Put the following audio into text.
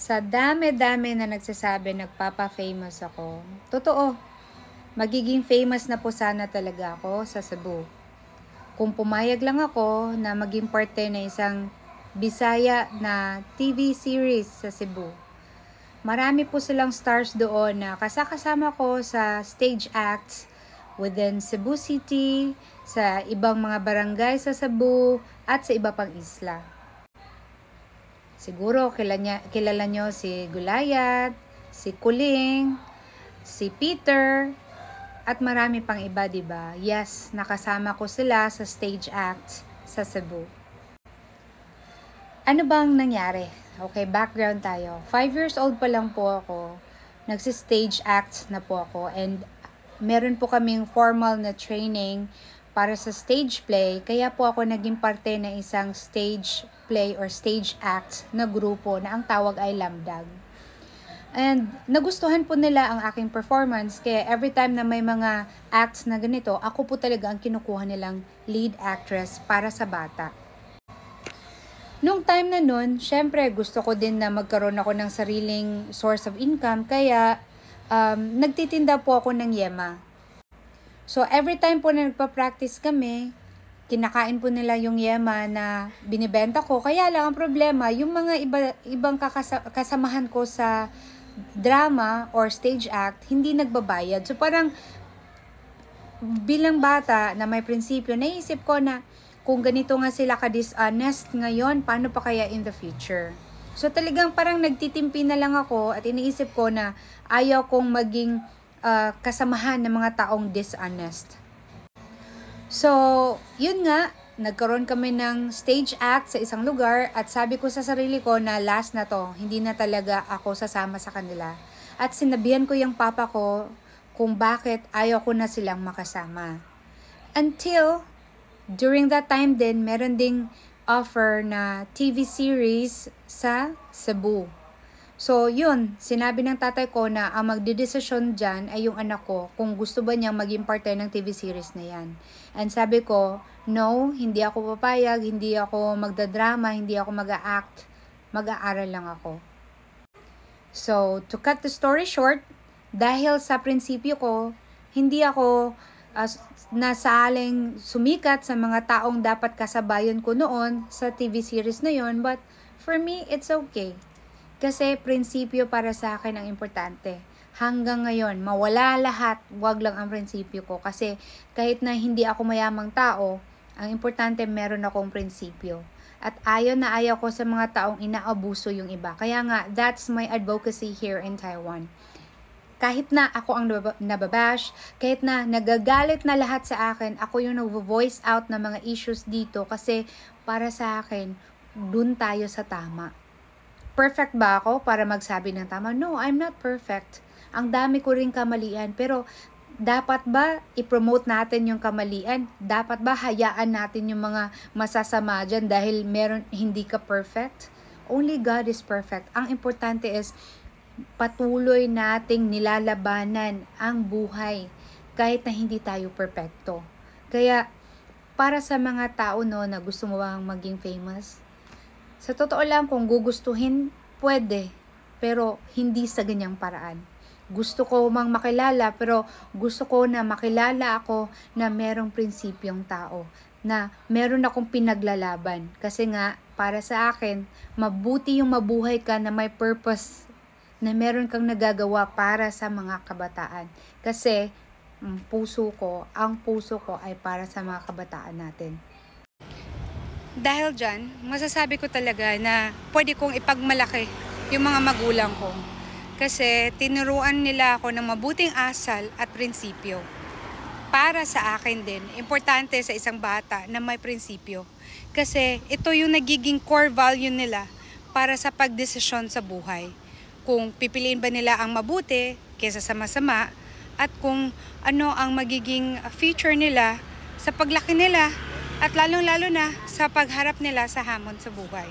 Sa dami-dami na nagsasabi nagpapa-famous ako, totoo, magiging famous na po sana talaga ako sa Cebu. Kung pumayag lang ako na maging parte na isang Bisaya na TV series sa Cebu. Marami po silang stars doon na kasama ko sa stage acts within Cebu City, sa ibang mga barangay sa Cebu, at sa iba pang isla. Siguro kilala nyo si Gulayat, si Kuling, si Peter, at marami pang iba, diba? Yes, nakasama ko sila sa stage acts sa Cebu. Ano bang nangyari? Okay, background tayo. 5 years old pa lang po ako. Nagsi-stage acts na po ako. And meron po kaming formal na training para sa stage play. Kaya po ako naging parte ng isang stage play or stage act na grupo na ang tawag ay Lamdag. And nagustuhan po nila ang aking performance. Kaya every time na may mga acts na ganito, ako po talaga ang kinukuha nilang lead actress para sa bata. Nung time na nun, syempre gusto ko din na magkaroon ako ng sariling source of income, kaya nagtitinda po ako ng yema. So every time po na nagpa-practice kami, kinakain po nila yung yema na binibenta ko. Kaya lang ang problema, yung mga ibang kasamahan ko sa drama or stage act, hindi nagbabayad. So parang bilang bata na may prinsipyo, naisip ko na kung ganito nga sila ka-dishonest ngayon, paano pa kaya in the future? So talagang parang nagtitimpi na lang ako at iniisip ko na ayaw kong maging kasamahan ng mga taong dishonest. So, yun nga, nagkaroon kami ng stage act sa isang lugar at sabi ko sa sarili ko na last na to, hindi na talaga ako sasama sa kanila. At sinabihan ko yung papa ko kung bakit ayaw ko na silang makasama. Until during that time din, meron ding offer na TV series sa Cebu. So, yun, sinabi ng tatay ko na ang magdedesisyon dyan ay yung anak ko kung gusto ba niyang maging parte ng TV series na yan. And sabi ko, no, hindi ako papayag, hindi ako magdadrama, hindi ako mag-a-act, mag-aaral lang ako. So, to cut the story short, dahil sa prinsipyo ko, hindi ako nasaling sumikat sa mga taong dapat kasabayan ko noon sa TV series na yon, but for me, it's okay. Kasi prinsipyo para sa akin ang importante. Hanggang ngayon, mawala lahat, wag lang ang prinsipyo ko. Kasi kahit na hindi ako mayamang tao, ang importante meron akong prinsipyo. At ayaw na ayaw ko sa mga taong inaabuso yung iba. Kaya nga, that's my advocacy here in Taiwan. Kahit na ako ang nababash, kahit na nagagalit na lahat sa akin, ako yung nag-voice out ng mga issues dito kasi para sa akin, dun tayo sa tama. Perfect ba ako para magsabi ng tama? No, I'm not perfect. Ang dami ko ring kamalian, pero dapat ba i-promote natin yung kamalian? Dapat ba hayaan natin yung mga masasama dyan dahil hindi ka perfect? Only God is perfect. Ang importante is patuloy nating nilalabanan ang buhay kahit na hindi tayo perfecto. Kaya para sa mga tao na gusto mo bang maging famous, sa totoo lang kung gugustuhin, pwede, pero hindi sa ganyang paraan. Gusto ko mang makilala, pero gusto ko na makilala ako na merong prinsipyong tao, na meron akong pinaglalaban. Kasi nga, para sa akin, mabuti yung mabuhay ka na may purpose, na meron kang nagagawa para sa mga kabataan. Kasi, ang puso ko ay para sa mga kabataan natin. Dahil dyan, masasabi ko talaga na pwede kong ipagmalaki yung mga magulang ko. Kasi tinuruan nila ako ng mabuting asal at prinsipyo. Para sa akin din, importante sa isang bata na may prinsipyo. Kasi ito yung nagiging core value nila para sa pagdesisyon sa buhay. Kung pipiliin ba nila ang mabuti kaysa sa masama, at kung ano ang magiging future nila sa paglaki nila, at lalong-lalo na sa pagharap nila sa hamon sa buhay.